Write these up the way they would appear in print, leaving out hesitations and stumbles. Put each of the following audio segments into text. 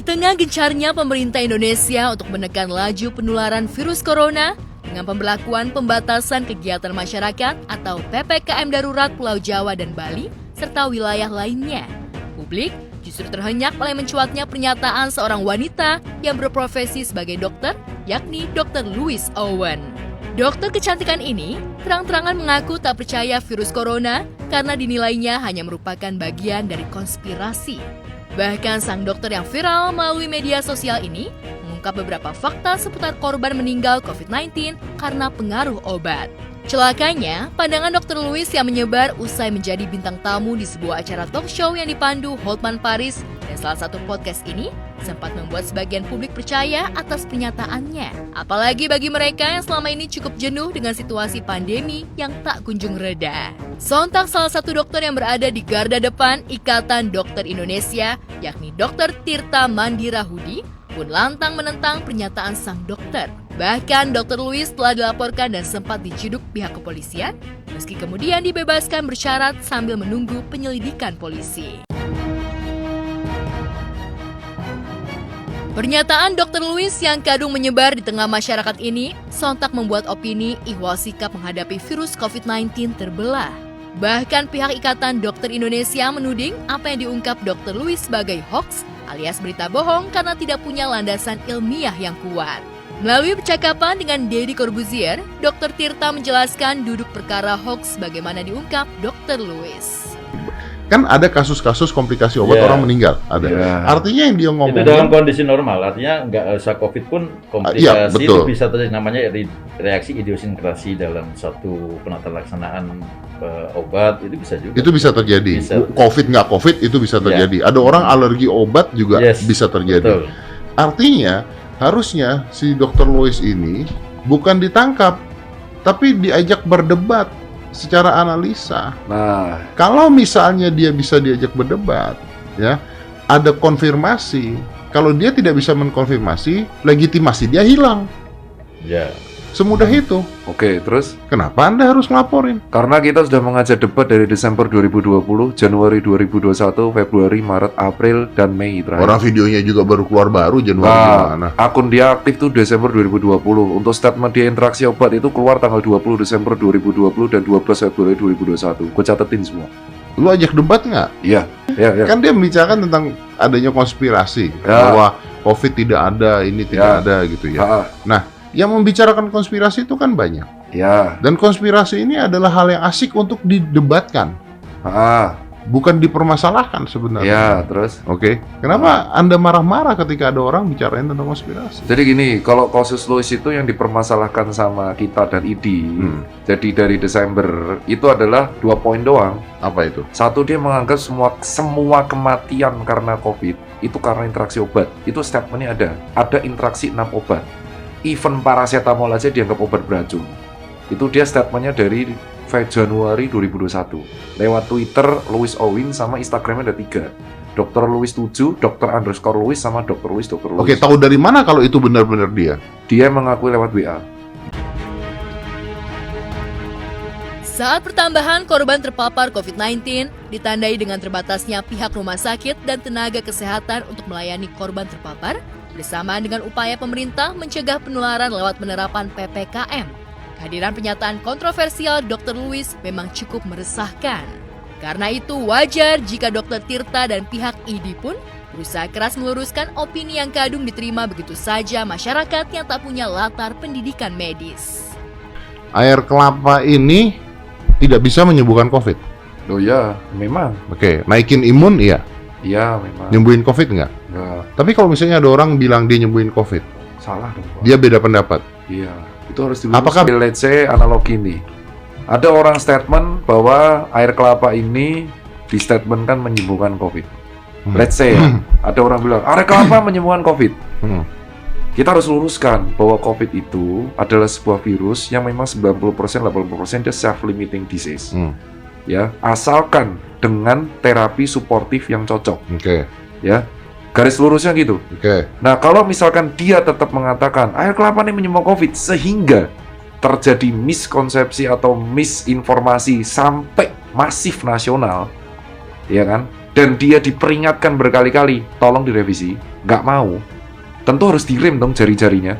Di tengah gencarnya pemerintah Indonesia untuk menekan laju penularan virus corona dengan pemberlakuan pembatasan kegiatan masyarakat atau PPKM darurat Pulau Jawa dan Bali serta wilayah lainnya, publik justru terhenyak oleh mencuatnya pernyataan seorang wanita yang berprofesi sebagai dokter, yakni Dr. Louise Owen. Dokter kecantikan ini terang-terangan mengaku tak percaya virus corona karena dinilainya hanya merupakan bagian dari konspirasi. Bahkan sang dokter yang viral melalui media sosial ini mengungkap beberapa fakta seputar korban meninggal COVID-19 karena pengaruh obat. Celakanya, pandangan Dr. Louise yang menyebar usai menjadi bintang tamu di sebuah acara talk show yang dipandu Hotman Paris dan salah satu podcast ini sempat membuat sebagian publik percaya atas pernyataannya. Apalagi bagi mereka yang selama ini cukup jenuh dengan situasi pandemi yang tak kunjung reda. Sontak salah satu dokter yang berada di garda depan Ikatan Dokter Indonesia, yakni Dr. Tirta Mandira Hudi, pun lantang menentang pernyataan sang dokter. Bahkan Dr. Louise telah dilaporkan dan sempat diciduk pihak kepolisian, meski kemudian dibebaskan bersyarat sambil menunggu penyelidikan polisi. Pernyataan Dr. Louise yang kadung menyebar di tengah masyarakat ini sontak membuat opini ihwal sikap menghadapi virus COVID-19 terbelah. Bahkan pihak Ikatan Dokter Indonesia menuding apa yang diungkap Dr. Louise sebagai hoax alias berita bohong karena tidak punya landasan ilmiah yang kuat. Melalui percakapan dengan Deddy Corbuzier, Dr. Tirta menjelaskan duduk perkara hoax bagaimana diungkap Dr. Louise. Kan ada kasus-kasus komplikasi obat orang meninggal, ada. Artinya yang dia ngomong itu dalam kondisi normal, artinya nggak usah COVID pun komplikasi itu bisa terjadi, namanya reaksi idiosinkrasi dalam satu penata laksanaan obat, itu bisa juga. Itu bisa terjadi. COVID nggak COVID itu bisa terjadi. Ada orang alergi obat juga bisa terjadi. Betul. Artinya harusnya si Dr. Louise ini bukan ditangkap, tapi diajak berdebat secara analisa. Nah, kalau misalnya dia bisa diajak berdebat, ya, ada konfirmasi. Kalau dia tidak bisa mengkonfirmasi, legitimasi dia hilang. Ya. Semudah itu. Oke, terus? Kenapa Anda harus ngelaporin? Karena kita sudah mengajak debat dari Desember 2020, Januari 2021, Februari, Maret, April, dan Mei terakhir. Orang videonya juga baru keluar Januari. Akun dia aktif tuh Desember 2020. Untuk statement dia interaksi obat itu keluar tanggal 20 Desember 2020 dan 12 Februari 2021. Gue catetin semua. Lu ajak debat nggak? Iya. Kan dia membicarakan tentang adanya konspirasi. Bahwa COVID tidak ada, ini tidak ada gitu ya. Nah, yang membicarakan konspirasi itu kan banyak. Ya. Dan konspirasi ini adalah hal yang asik untuk didebatkan. Bukan dipermasalahkan sebenarnya. Ya, terus? Oke. Kenapa Anda marah-marah ketika ada orang bicarain tentang konspirasi? Jadi gini, kalau kasus Louise itu yang dipermasalahkan sama kita dan ID, jadi dari Desember itu adalah 2 poin doang. Apa itu? Satu, dia menganggap semua kematian karena COVID itu karena interaksi obat. Itu statementnya ada. Ada interaksi 6 obat. Even paracetamol aja dianggap obat beracun. Itu dia statementnya dari Januari 2021. Lewat Twitter, Louise Owen, sama Instagramnya ada 3. Dr. Louise 7, Dr._Louise, sama Dr. Louise. Oke, tahu dari mana kalau itu benar-benar dia? Dia mengakui lewat WA. Saat pertambahan korban terpapar COVID-19 ditandai dengan terbatasnya pihak rumah sakit dan tenaga kesehatan untuk melayani korban terpapar, bersamaan dengan upaya pemerintah mencegah penularan lewat penerapan PPKM. Kehadiran pernyataan kontroversial Dr. Louise memang cukup meresahkan. Karena itu wajar jika Dr. Tirta dan pihak ID pun berusaha keras meluruskan opini yang kadung diterima begitu saja masyarakat yang tak punya latar pendidikan medis. Air kelapa ini tidak bisa menyembuhkan COVID. Oh ya, memang. Oke, naikin imun iya. Iya, memang. Nyembuhin COVID nggak? Nggak. Tapi kalau misalnya ada orang bilang dia nyembuhin COVID, salah dong, Pak. Dia beda pendapat. Iya, itu harus diluruskan. Apakah let's say analogi ini, ada orang statement bahwa air kelapa ini di statement kan menyembuhkan COVID. Let's say ada orang bilang air kelapa menyembuhkan COVID. Kita harus luruskan bahwa COVID itu adalah sebuah virus yang memang 90%-80% dia self-limiting disease. Ya, asalkan dengan terapi suportif yang cocok. Ya, garis lurusnya gitu. Nah, kalau misalkan dia tetap mengatakan air kelapa ini menyembuhkan COVID sehingga terjadi miskonsepsi atau misinformasi sampai masif nasional, ya kan? dan dia diperingatkan berkali-kali, tolong direvisi, nggak mau, tentu harus direm dong jari-jarinya.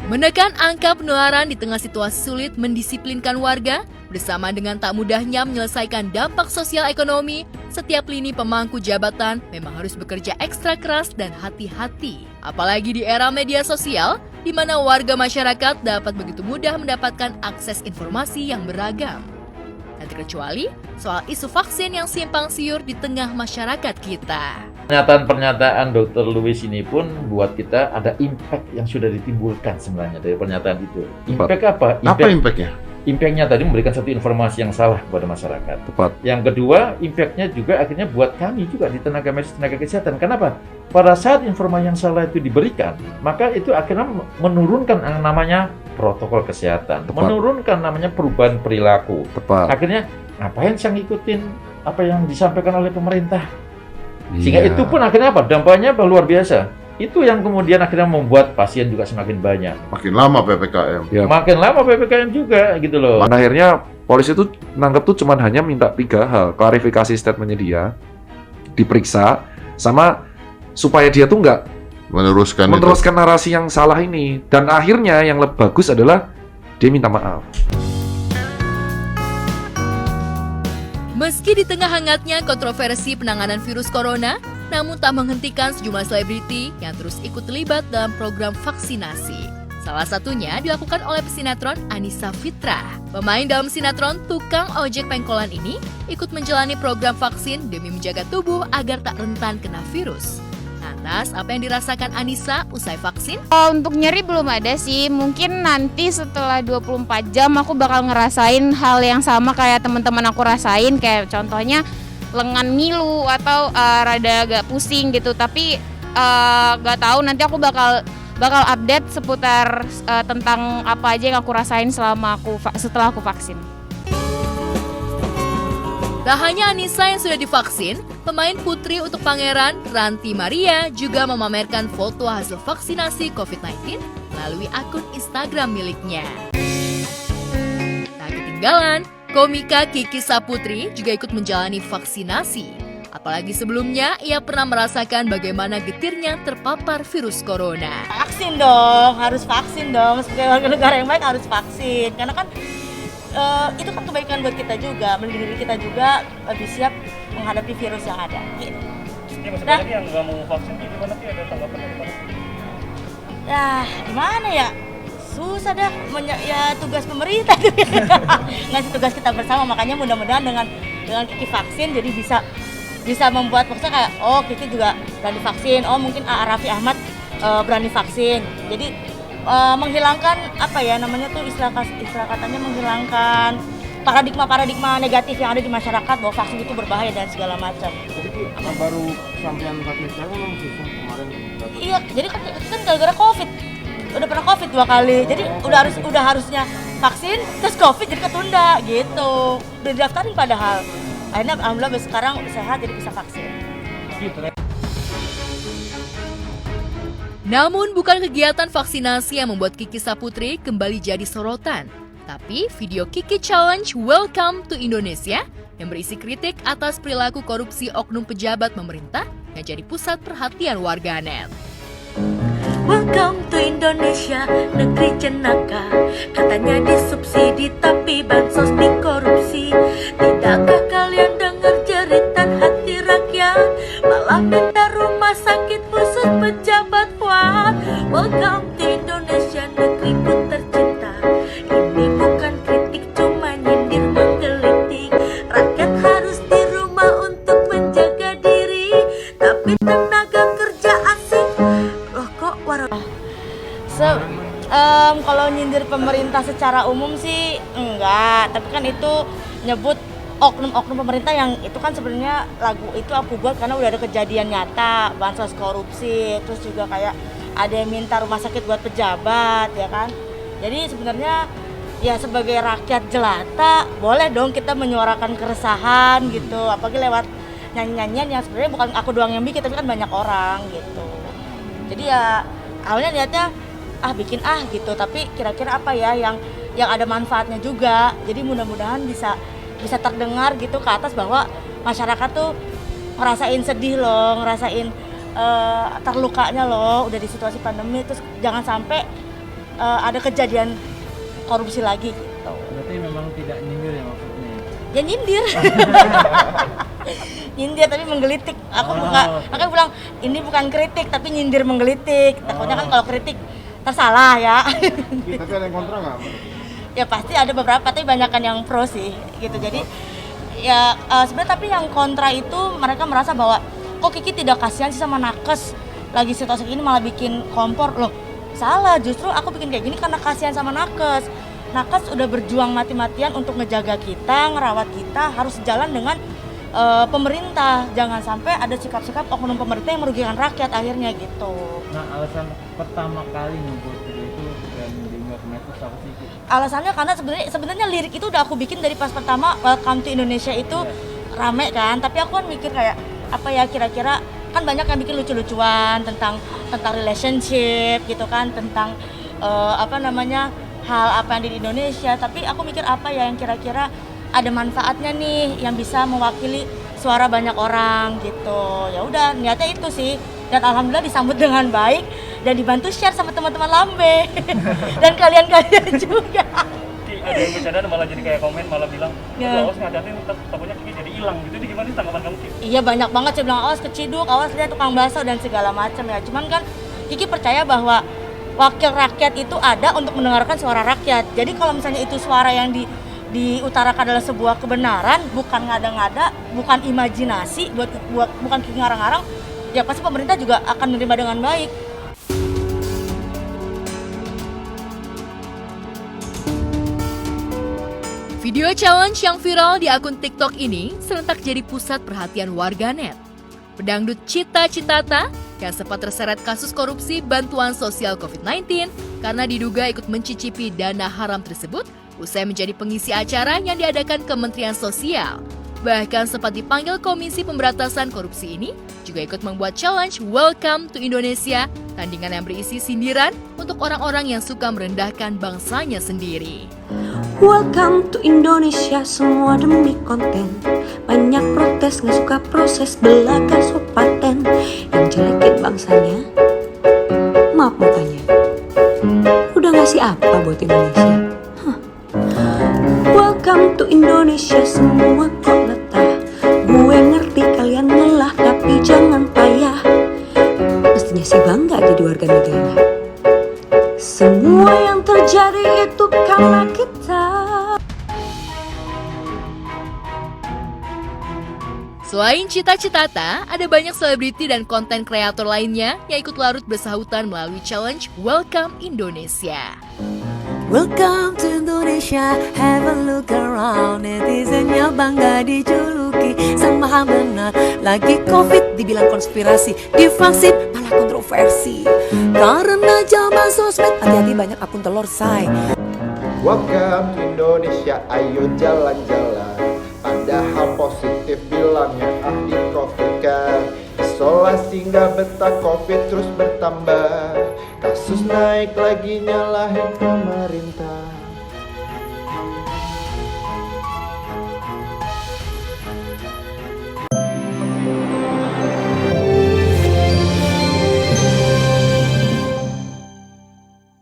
Menekan angka penularan di tengah situasi sulit mendisiplinkan warga, bersama dengan tak mudahnya menyelesaikan dampak sosial ekonomi, setiap lini pemangku jabatan memang harus bekerja ekstra keras dan hati-hati. Apalagi di era media sosial, di mana warga masyarakat dapat begitu mudah mendapatkan akses informasi yang beragam. Tak terkecuali soal isu vaksin yang simpang siur di tengah masyarakat kita. Pernyataan Dr. Louis ini pun buat kita ada impact yang sudah ditimbulkan sebenarnya dari pernyataan itu. Impact apa? Apa impactnya? Impactnya tadi memberikan satu informasi yang salah kepada masyarakat. Tepat. Yang kedua, impactnya juga akhirnya buat kami juga di tenaga medis, tenaga kesehatan. Kenapa? Pada saat informasi yang salah itu diberikan, maka itu akhirnya menurunkan yang namanya protokol kesehatan, Tepat. menurunkan namanya perubahan perilaku. Tepat. Akhirnya ngapain saya ngikutin apa yang disampaikan oleh pemerintah? Sehingga Iya. itu pun akhirnya apa? Dampaknya luar biasa. Itu yang kemudian akhirnya membuat pasien juga semakin banyak. Makin lama PPKM. Ya. Makin lama PPKM juga gitu loh. Pada akhirnya polisi itu nanggap tuh cuman hanya minta 3 hal, klarifikasi statementnya dia, diperiksa, sama supaya dia tuh nggak meneruskan narasi yang salah ini. Dan akhirnya yang lebih bagus adalah dia minta maaf. Meski di tengah hangatnya kontroversi penanganan virus corona, namun tak menghentikan sejumlah selebriti yang terus ikut terlibat dalam program vaksinasi. Salah satunya dilakukan oleh pesinetron Annisa Fitra. Pemain dalam sinetron Tukang Ojek Pengkolan ini ikut menjalani program vaksin demi menjaga tubuh agar tak rentan kena virus. Lantas, apa yang dirasakan Annisa usai vaksin? Untuk nyeri belum ada sih, mungkin nanti setelah 24 jam aku bakal ngerasain hal yang sama kayak teman-teman aku rasain, kayak contohnya lengan ngilu atau rada agak pusing gitu. Tapi gak tahu, nanti aku bakal update seputar tentang apa aja yang aku rasain setelah aku vaksin. Tak hanya Annisa yang sudah divaksin, pemain putri untuk Pangeran, Ranti Maria, juga memamerkan foto hasil vaksinasi COVID-19 melalui akun Instagram miliknya. Tak ketinggalan, komika Kiki Saputri juga ikut menjalani vaksinasi. Apalagi sebelumnya, ia pernah merasakan bagaimana getirnya terpapar virus corona. Vaksin dong, harus vaksin dong. Sebagai warga negara yang baik harus vaksin. Karena kan itu kan kebaikan buat kita juga, melindungi kita juga lebih siap menghadapi virus yang ada. Gitu. Ini masih banyak yang nggak mau vaksin, gimana sih, ada tanggapan dari mana? Ya, gimana ya? Susah dah, ya tugas pemerintah itu. Ngasih tugas kita bersama, makanya mudah-mudahan dengan Kiki vaksin jadi bisa membuat maksudnya kayak Kiki juga berani vaksin, mungkin Raffi Ahmad berani vaksin. Jadi menghilangkan apa ya namanya tuh istilah katanya menghilangkan paradigma negatif yang ada di masyarakat bahwa vaksin itu berbahaya dan segala macam. Jadi baru sampean vaksin sekarang memang susah kemarin. Iya, jadi kan gara-gara COVID. Udah pernah COVID 2 kali. Jadi udah harusnya vaksin terus COVID jadi ketunda gitu. Udah didaftarin padahal. Akhirnya alhamdulillah sekarang sehat jadi bisa vaksin. Namun bukan kegiatan vaksinasi yang membuat Kiki Saputri kembali jadi sorotan, tapi video Kiki Challenge Welcome to Indonesia yang berisi kritik atas perilaku korupsi oknum pejabat pemerintah yang jadi pusat perhatian warganet. Welcome to Indonesia, negeri jenaka. Katanya disubsidi tapi bansos dikorupsi. Tidakkah kalian dengar jeritan hati rakyat? Malah minta rumah sakit khusus pejabat kuat. Welcome to Indonesia, negeriku tercinta. Ini bukan kritik, cuma nyindir menggelitik. Rakyat harus di rumah untuk menjaga diri, tapi tenaga kerja asing. Loh kok Kalau nyindir pemerintah secara umum sih enggak, tapi kan itu nyebut oknum-oknum pemerintah yang itu kan sebenarnya lagu itu aku buat karena udah ada kejadian nyata, bansos korupsi, terus juga kayak ada yang minta rumah sakit buat pejabat ya kan. Jadi sebenarnya ya sebagai rakyat jelata boleh dong kita menyuarakan keresahan gitu, apalagi lewat nyanyi-nyanyian yang sebenarnya bukan aku doang yang bikin tapi kan banyak orang gitu. Jadi ya awalnya lihatnya bikin gitu, tapi kira-kira apa ya yang ada manfaatnya juga. Jadi mudah-mudahan bisa bisa terdengar gitu ke atas bahwa masyarakat tuh ngerasain sedih loh, ngerasain terlukanya loh udah di situasi pandemi, terus jangan sampai ada kejadian korupsi lagi gitu. Berarti memang tidak nyindir ya maksudnya? Ya nyindir. Nyindir tapi menggelitik. Aku makanya bilang ini bukan kritik tapi nyindir menggelitik. Takutnya kan kalau kritik tersalah ya. Tapi ada yang kontra nggak? Ya pasti ada beberapa, tapi banyakan yang pro sih gitu. Jadi ya sebenarnya tapi yang kontra itu mereka merasa bahwa kok Kiki tidak kasihan sih sama nakes lagi situasi ini malah bikin kompor loh. Salah, justru aku bikin kayak gini karena kasihan sama nakes. Nakes udah berjuang mati-matian untuk ngejaga kita, ngerawat kita, harus sejalan dengan pemerintah. Jangan sampai ada sikap-sikap oknum pemerintah yang merugikan rakyat akhirnya gitu. Nah, alasan pertama kali ngebuat video itu dan diunggah ke medsos apa sih? Alasannya karena sebenarnya lirik itu udah aku bikin dari pas pertama Welcome to Indonesia itu rame kan, tapi aku kan mikir kayak apa ya kira-kira, kan banyak yang bikin lucu-lucuan tentang relationship gitu kan, tentang hal apa yang di Indonesia, tapi aku mikir apa ya yang kira-kira ada manfaatnya nih yang bisa mewakili suara banyak orang gitu. Ya udah, niatnya itu sih, dan alhamdulillah disambut dengan baik dan dibantu share sama teman-teman Lambe dan kalian-kalian juga. Ada yang bercanda malah jadi kayak komen malah bilang awas ngajarin takutnya Kiki jadi hilang gitu. Itu gimana sih tanggapan kamu, Kiki? Iya, banyak banget sih bilang awas keciduk, awas lihat tukang bakso dan segala macam ya. Cuman kan Kiki percaya bahwa wakil rakyat itu ada untuk mendengarkan suara rakyat. Jadi kalau misalnya itu suara yang diutarakan adalah sebuah kebenaran, bukan ngada-ngada, bukan imajinasi, bukan Kiki ngarang-ngarang, ya pasti pemerintah juga akan menerima dengan baik. Video challenge yang viral di akun TikTok ini serentak jadi pusat perhatian warganet. Pedangdut Cita Citata yang sempat terseret kasus korupsi bantuan sosial COVID-19 karena diduga ikut mencicipi dana haram tersebut usai menjadi pengisi acara yang diadakan Kementerian Sosial. Bahkan sempat dipanggil Komisi Pemberantasan Korupsi ini juga ikut membuat challenge Welcome to Indonesia, tandingan yang berisi sindiran untuk orang-orang yang suka merendahkan bangsanya sendiri. Welcome to Indonesia, semua demi konten. Banyak protes, gak suka proses, belaga sopaten. Yang jelekin bangsanya, maaf mau tanya, udah ngasih apa buat Indonesia? Welcome to Indonesia, semua kok letah. Gue ngerti kalian lelah, tapi jangan payah. Mestinya sih bangga jadi warga negara. Semua yang terjadi itu karena kita. Selain Cita Citata, ada banyak selebriti dan konten kreator lainnya yang ikut larut bersahutan melalui challenge Welcome Indonesia. Welcome to Indonesia, have a look around. Netizennya bangga dijuluki sang maha benar. Lagi COVID dibilang konspirasi, divaksin malah kontroversi. Karena zaman sosmed, hati-hati banyak akun telur say. Welcome to Indonesia, ayo jalan-jalan. Padahal positif bilangnya ahli COVID kan. Isolasi nggak betah, COVID terus bertambah. Kasus naik lagi, nyalahin pemerintah.